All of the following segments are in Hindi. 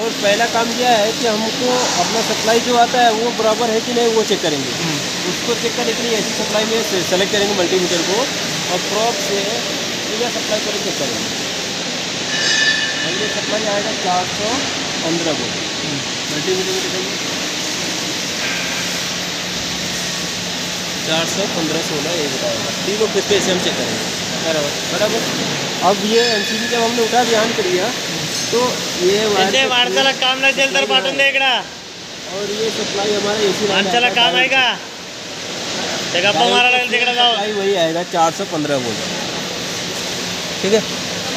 और पहला काम यह है कि हमको अपना सप्लाई जो आता है वो बराबर है कि नहीं वो चेक करेंगे। उसको चेक करने के लिए ऐसी सप्लाई में सेलेक्ट करेंगे मल्टीमीटर को और प्रॉप से पूरा सप्लाई को चेक करेंगे। और ये सप्लाई आएगा 415 वोल्ट। मल्टीमीटर में देखेंगे 415 16 ये बताएगा। तीनों पे से हम चेक करेंगे बराबर। अब ये एमसीबी जब हमने उठा ध्यान करिए तो ये माणसाला काम नसेल तर पाठवून दे इकडं। और ये सप्लाई हमारा एसी माणसाला काम आहे का ते गप्पा मारायला लागेल तिकडे जाऊ। सप्लाई वही आएगा 415 वोल्ट। ठीक है।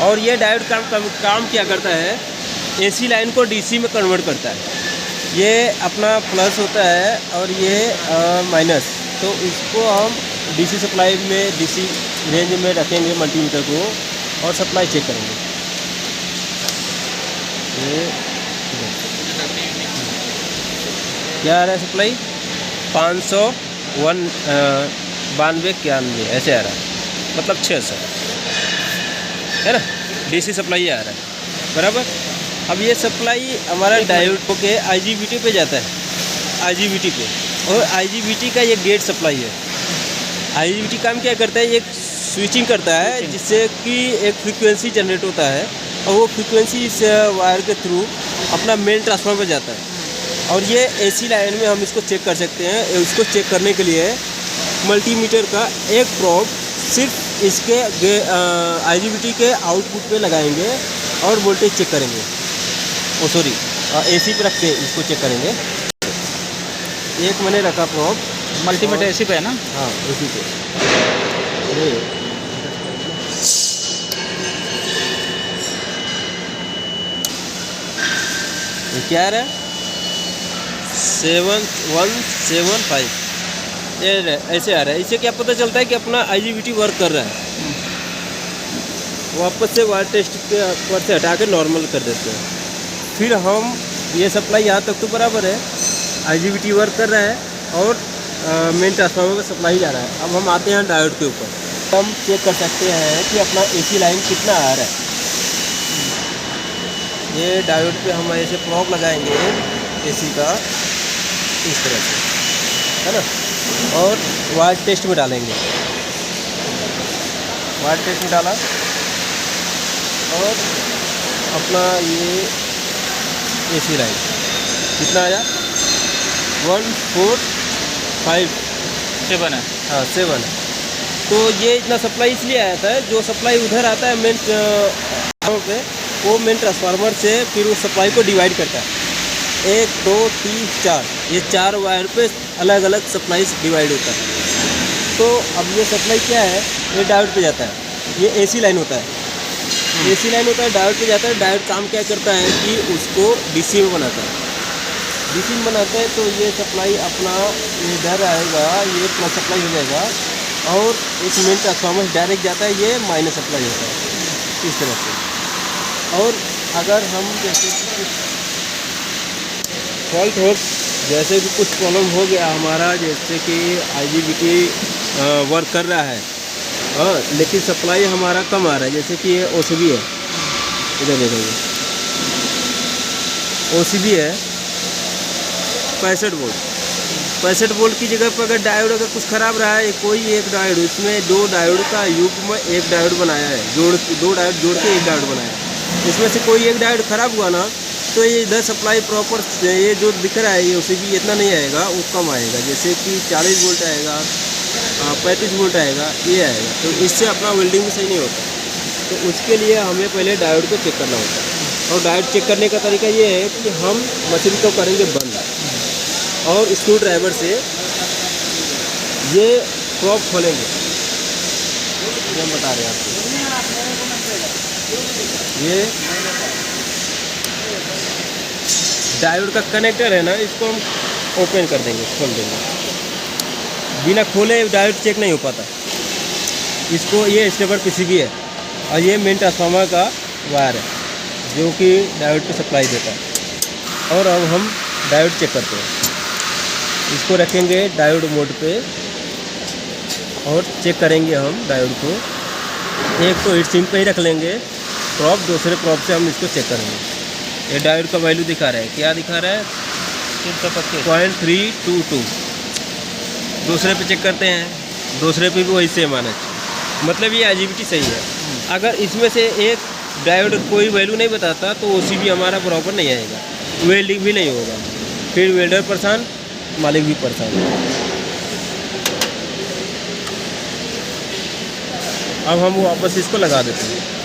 और ये डायोड काम क्या करता है, एसी लाइन को डीसी में कन्वर्ट करता है। ये अपना प्लस होता है और ये माइनस, तो इसको हम डीसी सप्लाई में डीसी रेंज में रखेंगे मल्टीमीटर को और सप्लाई चेक करेंगे। ये क्या आ रहा है सप्लाई 592 ऐसे आ रहा है, मतलब 600 है ना, डीसी सप्लाई आ रहा है बराबर। अब ये सप्लाई हमारा डायोड के आईजीबीटी पे जाता है, आईजीबीटी पे, और आईजीबीटी का ये गेट सप्लाई है। आईजीबीटी काम क्या करता है, एक स्विचिंग करता है जिससे कि एक फ्रीक्वेंसी जनरेट होता है और वो फ्रीक्वेंसी इस वायर के थ्रू अपना मेन ट्रांसफार्मर पर जाता है। और ये एसी लाइन में हम इसको चेक कर सकते हैं। इसको चेक करने के लिए मल्टीमीटर का एक प्रोब सिर्फ इसके आईजीबीटी के आउटपुट पे लगाएंगे और वोल्टेज चेक करेंगे। ओ सॉरी, एसी पे रख के इसको चेक करेंगे। एक मैंने रखा प्रोब मल्टीमीटर एसी पे है ना। हाँ एसी पे। ये क्या आ रहा है 7175 ये ऐसे आ रहा है। इससे क्या पता चलता है कि अपना आईजीबीटी वर्क कर रहा है। वापस से वायर टेस्ट के पर से हटा के नॉर्मल कर देते हैं। फिर हम ये सप्लाई यहाँ तक तो बराबर है, आईजीबीटी वर्क कर रहा है और मेन ट्रांसफार्मर में सप्लाई जा रहा है। अब हम आते हैं डायोड के ऊपर। हम चेक कर सकते हैं कि अपना एसी लाइन कितना आ रहा है। ये डायोड पे हम ऐसे प्रोब लगाएंगे एसी का इस तरह से, है ना, और वायर टेस्ट में डालेंगे। वायर टेस्ट में डाला और अपना ये एसी लाइन कितना आया 145 है। हाँ 7 है। तो ये इतना सप्लाई इसलिए आया था, जो सप्लाई उधर आता है मेन पे, वो मेन ट्रांसफार्मर से फिर उस सप्लाई को डिवाइड करता है। 1 2 3 4 ये 4 वायर पे अलग अलग सप्लाई डिवाइड होता है। तो अब ये सप्लाई क्या है, ये डायोड पे जाता है। ये एसी लाइन होता है, एसी लाइन होता है, डायोड पे जाता है। डायोड काम क्या करता है कि उसको डीसी में बनाता है। डीसी में बनाता है तो ये सप्लाई अपना इधर आएगा, ये प्लस सप्लाई हो जाएगा और एक मेन ट्रांसफार्मर डायरेक्ट जाता है, ये माइनस सप्लाई होता है इस तरह से। और अगर हम जैसे कि कुछ फॉल्ट हो, जैसे कि कुछ प्रॉब्लम हो गया हमारा, जैसे कि आईजीबीटी वर्क कर रहा है लेकिन सप्लाई हमारा कम आ रहा है, जैसे कि ये ओसीबी है, इधर देखेंगे ओसीबी है 65 वोल्ट। 65 वोल्ट की जगह पर अगर डायोड अगर कुछ ख़राब रहा है, कोई एक डायोड, इसमें 2 डायोड का युग्म में एक डायोड बनाया है, 2 डायोड जोड़ के एक डायोड बनाया है। इसमें से कोई एक डायोड ख़राब हुआ ना, तो ये इधर सप्लाई प्रॉपर ये जो दिख रहा है ये ओसीबी इतना नहीं आएगा, वो कम आएगा। जैसे कि 40 वोल्ट आएगा, 35 वोल्ट आएगा, ये आएगा। तो इससे अपना वेल्डिंग भी सही नहीं होता। तो उसके लिए हमें पहले डायोड को चेक करना होता है। और डायोड चेक करने का तरीका ये है कि हम मशीन को करेंगे बंद और स्क्रू ड्राइवर से ये प्रॉब खोलेंगे, ये हम बता रहे हैं आपको। ये डायोड का कनेक्टर है ना, इसको हम ओपन कर देंगे, खोल देंगे। बिना खोले डायोड चेक नहीं हो पाता। इसको ये स्टेपर पीसीबी है और ये मेन ट्रांसफार्मर का वायर है जो कि डायोड को सप्लाई देता है। और अब हम डायोड चेक करते हैं। इसको रखेंगे डायोड मोड पे और चेक करेंगे हम डायोड को। एक तो हीट सिंक पे ही रख लेंगे प्रॉब, दूसरे प्रॉब से हम इसको चेक करेंगे। ये डायोड का वैल्यू दिखा रहा है, क्या दिखा रहा है? 0.322। दूसरे पे चेक करते हैं, दूसरे पे भी वही सेम आना चाहिए, मतलब ये IGBT सही है। अगर इसमें से एक डायोड कोई वैल्यू नहीं बताता तो OCB हमारा प्रॉपर नहीं आएगा, वेल्डिंग भी नहीं होगा, फिर वेल्डर परेशान, मालिक भी परेशान। अब हम वापस इसको लगा देते हैं।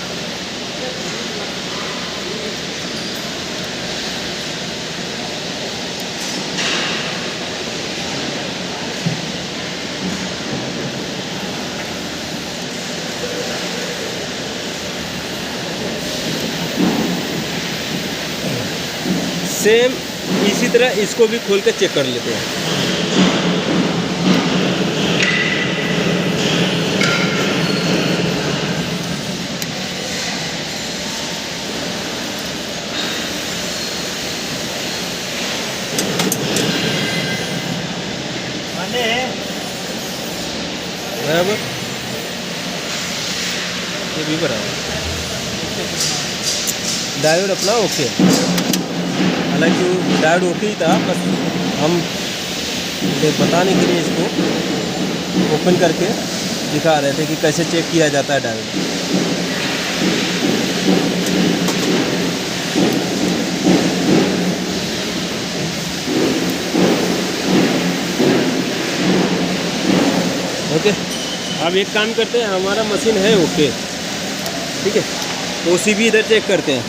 सेम इसी तरह इसको भी खोल कर चेक कर लेते हैं। बराबर, ये भी बराबर। डायोड अपना ओके, हालांकि डायोड ओके ही था, बस हम बताने के लिए इसको ओपन करके दिखा रहे थे कि कैसे चेक किया जाता है डायोड। ओके, अब एक काम करते हैं, हमारा मशीन है ओके, ठीक है। OCB इधर चेक करते हैं।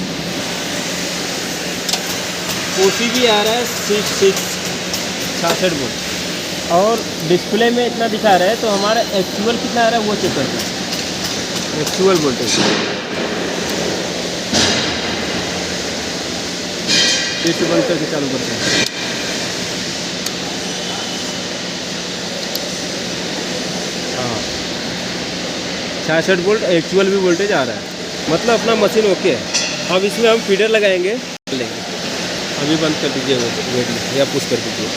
OCB आ रहा है 66 वोल्ट और डिस्प्ले में इतना दिखा रहा है, तो हमारा एक्चुअल कितना आ रहा है वो चेक करते हैं। एक्चुअल वोल्टेज फिर से बंद करके चालू करते हैं। हाँ, 66 वोल्ट एक्चुअल भी वोल्टेज आ रहा है, मतलब अपना मशीन ओके है। अब इसमें हम फीडर लगाएंगे, अभी बंद कर दीजिए, वेट या पुश कर दीजिए।